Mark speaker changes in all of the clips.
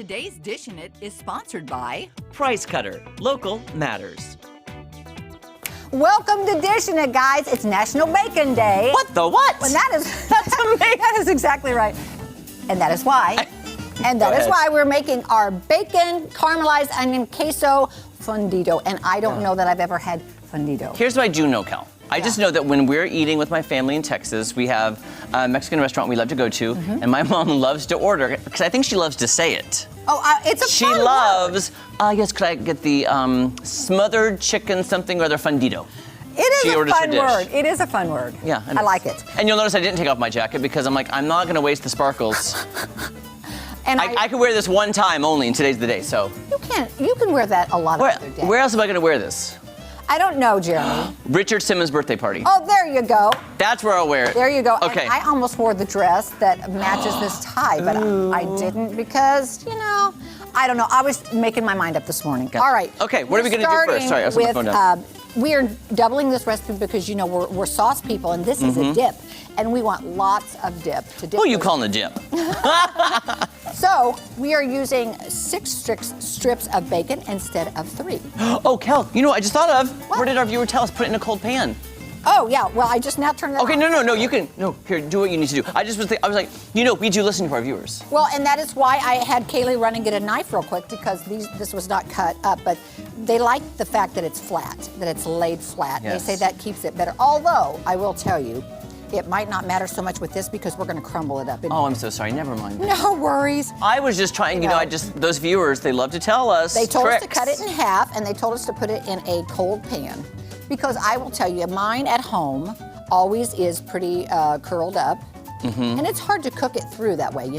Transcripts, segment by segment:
Speaker 1: Today's Dish in It is sponsored by
Speaker 2: Price Cutter. Local matters.
Speaker 3: Welcome to Dish in It, guys. It's National Bacon Day.
Speaker 2: What the what?
Speaker 3: And that's amazing. That is exactly right. And that is why. We're making our bacon caramelized onion queso fundido. And I don't know that I've ever had fundido.
Speaker 2: Here's what I do know, Cal. I just know that when we're eating with my family in Texas, we have a Mexican restaurant we love to go to, and my mom loves to order, because I think she loves to say it.
Speaker 3: Oh, it's a
Speaker 2: She
Speaker 3: fun word.
Speaker 2: loves, yes, could I get the smothered chicken something or other fundido?
Speaker 3: It is a
Speaker 2: orders her
Speaker 3: fun
Speaker 2: dish.
Speaker 3: word. It is a fun word.
Speaker 2: Yeah.
Speaker 3: I like it.
Speaker 2: And you'll notice I didn't take off my jacket because I'm like, I'm not going to waste the sparkles.
Speaker 3: And
Speaker 2: I could wear this one time only, and today's the day, so.
Speaker 3: You can wear that a lot of other days.
Speaker 2: Where else am I going to wear this?
Speaker 3: I don't know, Jeremy.
Speaker 2: Richard Simmons' birthday party.
Speaker 3: Oh, there you go.
Speaker 2: That's where I'll wear it.
Speaker 3: There you go.
Speaker 2: Okay.
Speaker 3: And I almost wore the dress that matches this tie, but I didn't because, I don't know. I was making my mind up this morning.
Speaker 2: Okay.
Speaker 3: All right.
Speaker 2: Okay, what are we going to do first? Sorry, I was on my phone down.
Speaker 3: We are doubling this recipe because, we're sauce people, and this is a dip. And we want lots of dip to dip.
Speaker 2: Who are you
Speaker 3: those-
Speaker 2: calling a dip?
Speaker 3: So we are using 6 strips of bacon instead of 3.
Speaker 2: Oh, Kel, I just thought of.
Speaker 3: What?
Speaker 2: Where did our viewer tell us? Put it in a cold pan.
Speaker 3: Oh, yeah. Well, I just now turned it
Speaker 2: Okay,
Speaker 3: on.
Speaker 2: no, you can. No, here, do what you need to do. I was like, we do listen to our viewers.
Speaker 3: Well, and that is why I had Kaylee run and get a knife real quick because this was not cut up, but they like the fact that it's flat, that it's laid flat.
Speaker 2: Yes.
Speaker 3: They say that keeps it better. Although, I will tell you, it might not matter so much with this because we're going to crumble it up.
Speaker 2: Oh, I'm so sorry. Never mind.
Speaker 3: No worries.
Speaker 2: I was just trying, those viewers, they love to tell us
Speaker 3: They told
Speaker 2: tricks.
Speaker 3: us to cut it in half, and they told us to put it in a cold pan. Because I will tell you, mine at home always is pretty curled up. And it's hard to cook it through that way,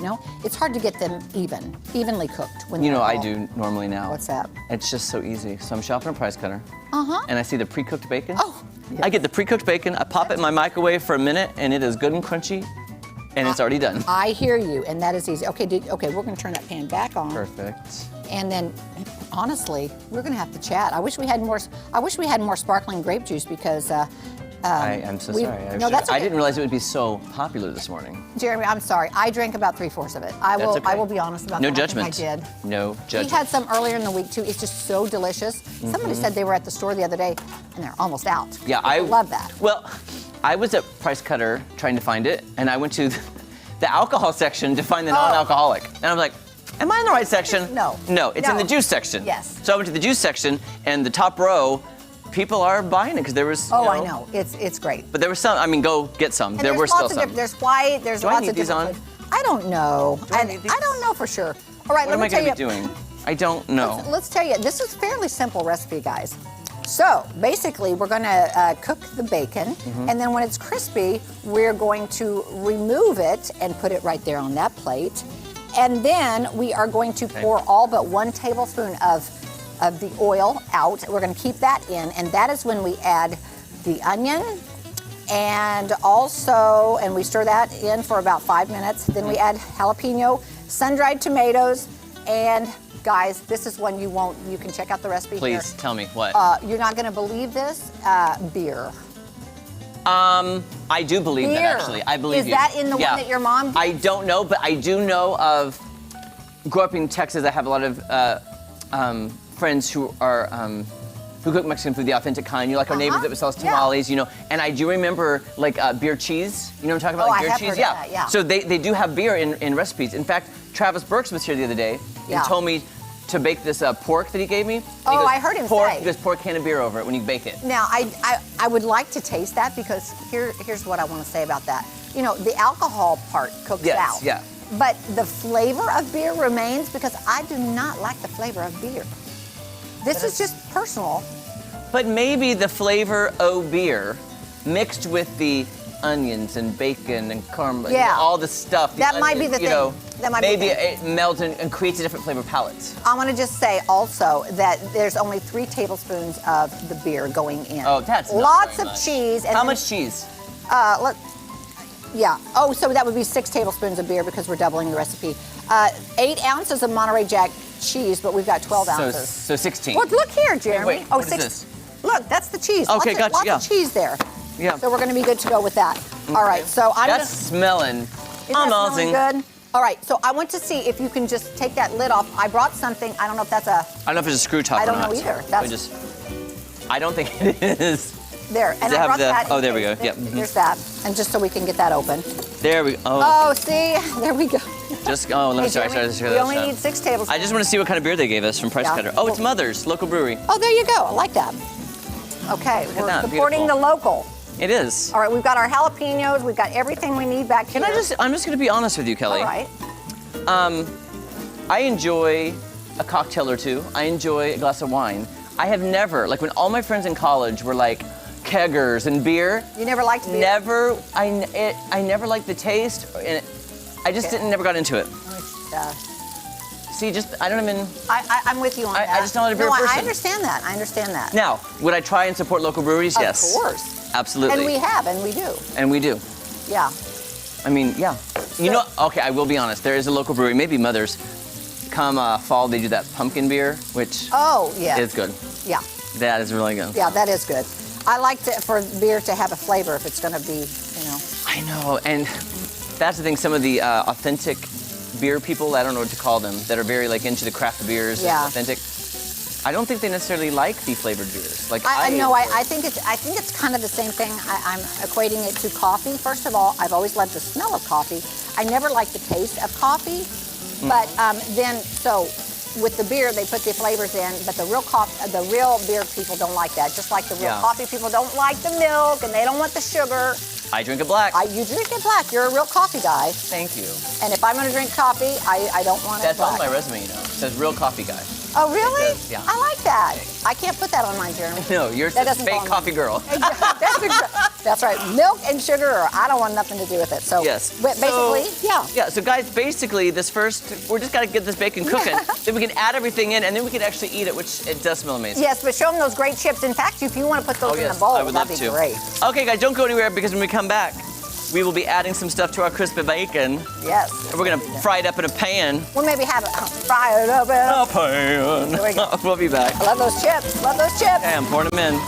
Speaker 3: It's hard to get them evenly cooked. When they're
Speaker 2: I
Speaker 3: all-
Speaker 2: do normally now.
Speaker 3: What's that?
Speaker 2: It's just so easy. So I'm shopping a Price Cutter.
Speaker 3: Uh-huh.
Speaker 2: And I see the pre-cooked bacon.
Speaker 3: Oh, yes.
Speaker 2: I get the pre-cooked bacon, I pop it in my microwave for a minute, and it is good and crunchy, and it's already done.
Speaker 3: I hear you, and that is easy. Okay, we're going to turn that pan back on.
Speaker 2: Perfect.
Speaker 3: And then, honestly, we're going to have to chat. I wish we had more sparkling grape juice because.
Speaker 2: I'm so sorry.
Speaker 3: No, that's okay.
Speaker 2: I didn't realize it would be so popular this morning.
Speaker 3: Jeremy, I'm sorry. I drank about 3/4 of it. I
Speaker 2: That's okay.
Speaker 3: will be honest about
Speaker 2: No
Speaker 3: that.
Speaker 2: judgment.
Speaker 3: I think I did.
Speaker 2: No judgment.
Speaker 3: We had some earlier in the week too. It's just so delicious. Somebody said they were at the store the other day, and they're almost out.
Speaker 2: Yeah,
Speaker 3: I love that.
Speaker 2: Well, I was at Price Cutter trying to find it, and I went to the alcohol section to find the non-alcoholic. And I was like, am I in the right section?
Speaker 3: No.
Speaker 2: No, it's in
Speaker 3: No.
Speaker 2: the juice section.
Speaker 3: Yes.
Speaker 2: So I went to the juice section, and the top row, people are buying it because there was.
Speaker 3: Oh, I know. It's great.
Speaker 2: But there was some. Go get some.
Speaker 3: And
Speaker 2: there
Speaker 3: there's
Speaker 2: were still
Speaker 3: lots of
Speaker 2: some.
Speaker 3: There's white. There's
Speaker 2: Do I
Speaker 3: lots
Speaker 2: need
Speaker 3: of
Speaker 2: these
Speaker 3: different
Speaker 2: on?
Speaker 3: flavors. I don't know.
Speaker 2: Do I need these?
Speaker 3: I don't know for sure. All right,
Speaker 2: What am I
Speaker 3: let me tell
Speaker 2: going to
Speaker 3: you.
Speaker 2: be doing? I don't know.
Speaker 3: Let's tell you, this is a fairly simple recipe, guys. So basically, we're going to cook the bacon, and then when it's crispy, we're going to remove it and put it right there on that plate. And then we are going to pour all but 1 tablespoon of the oil out. We're going to keep that in, and that is when we add the onion, and we stir that in for about 5 minutes. Then we add jalapeno, sun-dried tomatoes, and guys, this is one you can check out the recipe here.
Speaker 2: Please tell me what.
Speaker 3: You're not going to believe this, beer.
Speaker 2: I do believe that, actually. I believe
Speaker 3: Is
Speaker 2: you.
Speaker 3: that in the one that your mom
Speaker 2: I don't know, but I do know of. Grew up in Texas. I have a lot of friends who are who cook Mexican food the authentic kind. Like our neighbors that would sell us tamales, And I do remember beer cheese. You know what I'm talking about? Like
Speaker 3: I
Speaker 2: beer
Speaker 3: have
Speaker 2: cheese.
Speaker 3: heard of that, yeah.
Speaker 2: So they do have beer in recipes. In fact, Travis Burks was here the other day and told me to bake this pork that he gave me.
Speaker 3: Oh, I heard him say.
Speaker 2: He goes, pour a can of beer over it when you bake it.
Speaker 3: Now, I would like to taste that because here's what I want to say about that. The alcohol part cooks out.
Speaker 2: Yeah.
Speaker 3: But the flavor of beer remains because I do not like the flavor of beer. This is just personal.
Speaker 2: But maybe the flavor of beer mixed with the onions and bacon and caramel, all the stuff.
Speaker 3: That might be the thing. That might be the
Speaker 2: maybe
Speaker 3: thing.
Speaker 2: it melts and creates a different flavor palette.
Speaker 3: I want to just say also that there's only 3 tablespoons of the beer going in.
Speaker 2: Oh, that's not
Speaker 3: lots
Speaker 2: very
Speaker 3: of
Speaker 2: much.
Speaker 3: cheese. And
Speaker 2: How
Speaker 3: then-
Speaker 2: much cheese?
Speaker 3: Yeah. Oh, so that would be 6 tablespoons of beer because we're doubling the recipe. 8 ounces of Monterey Jack cheese, but we've got 12 ounces.
Speaker 2: So 16.
Speaker 3: Look here, Jeremy.
Speaker 2: Wait,
Speaker 3: oh,
Speaker 2: what is
Speaker 3: 6.
Speaker 2: this?
Speaker 3: Look, that's the cheese.
Speaker 2: Okay, gotcha,
Speaker 3: Lots
Speaker 2: yeah.
Speaker 3: of cheese there.
Speaker 2: Yeah.
Speaker 3: So we're going to be good to go with that. All right. So I'm
Speaker 2: That's smelling
Speaker 3: Isn't that
Speaker 2: amazing.
Speaker 3: smelling good? All right, so I want to see if you can just take that lid off. I brought something. I don't know if that's a.
Speaker 2: I don't know if it's a screw top
Speaker 3: I
Speaker 2: or
Speaker 3: don't
Speaker 2: not.
Speaker 3: know either.
Speaker 2: I don't think it is.
Speaker 3: There, and I brought that.
Speaker 2: Oh, there we go. Yep.
Speaker 3: Here's that, and just so we can get that open.
Speaker 2: There we go.
Speaker 3: Oh, see, there we go.
Speaker 2: Just let me sorry.
Speaker 3: We only need 6 tablespoons.
Speaker 2: I just want to see what kind of beer they gave us from Price Cutter. Oh, it's Mother's local brewery.
Speaker 3: Oh, there you go. I like that. Okay, we're supporting the local.
Speaker 2: It is.
Speaker 3: All right, we've got our jalapenos. We've got everything we need back here.
Speaker 2: I'm just going to be honest with you, Kelly.
Speaker 3: All right.
Speaker 2: I enjoy a cocktail or two. I enjoy a glass of wine. I have never, like when all my friends in college were like keggers and beer.
Speaker 3: You never liked beer?
Speaker 2: Never. I never liked the taste. And I just never got into it. See, I don't even.
Speaker 3: I'm with you on that.
Speaker 2: I just not a beer person.
Speaker 3: I understand that. I understand that.
Speaker 2: Now, would I try and support local breweries? Yes.
Speaker 3: Of course.
Speaker 2: Absolutely.
Speaker 3: And we have, and we do.
Speaker 2: And we do.
Speaker 3: Yeah.
Speaker 2: I mean, yeah. You know, okay, I will be honest. There is a local brewery, maybe Mother's. Come fall, they do that pumpkin beer, which is good.
Speaker 3: Yeah.
Speaker 2: That is really good.
Speaker 3: Yeah, that is good. I like for beer to have a flavor if it's going to be,
Speaker 2: I know, and that's the thing. Some of the authentic beer people, I don't know what to call them, that are very like into the craft beers, and authentic. I don't think they necessarily like the flavored beers. Like
Speaker 3: I think it's kind of the same thing. I'm equating it to coffee. First of all, I've always loved the smell of coffee. I never liked the taste of coffee. But so with the beer, they put the flavors in, but the real beer people don't like that. Just like the real coffee people don't like the milk, and they don't want the sugar.
Speaker 2: I drink it black.
Speaker 3: You drink it black. You're a real coffee guy.
Speaker 2: Thank you.
Speaker 3: And if I'm going to drink coffee, I don't want it black.
Speaker 2: That's on my resume, It says real coffee guy.
Speaker 3: Oh, really?
Speaker 2: Does, yeah.
Speaker 3: I like that. I can't put that on mine, Jeremy.
Speaker 2: No, you're a fake coffee girl.
Speaker 3: That's right. Milk and sugar, I don't want nothing to do with it. So basically,
Speaker 2: Yeah, so guys, basically we're just got to get this bacon cooking. Then we can add everything in, and then we can actually eat it, which it does smell amazing.
Speaker 3: Yes, but show them those great chips. In fact, if you want to put those in a bowl, that'd be great.
Speaker 2: Okay, guys, don't go anywhere because when we come back, we will be adding some stuff to our crispy bacon.
Speaker 3: Yes.
Speaker 2: And we're going to fry it up in a pan.
Speaker 3: We'll maybe have it fry it up in
Speaker 2: a pan.
Speaker 3: There we go.
Speaker 2: We'll be back.
Speaker 3: I love those chips. Love those chips.
Speaker 2: Yeah, I'm pouring them in.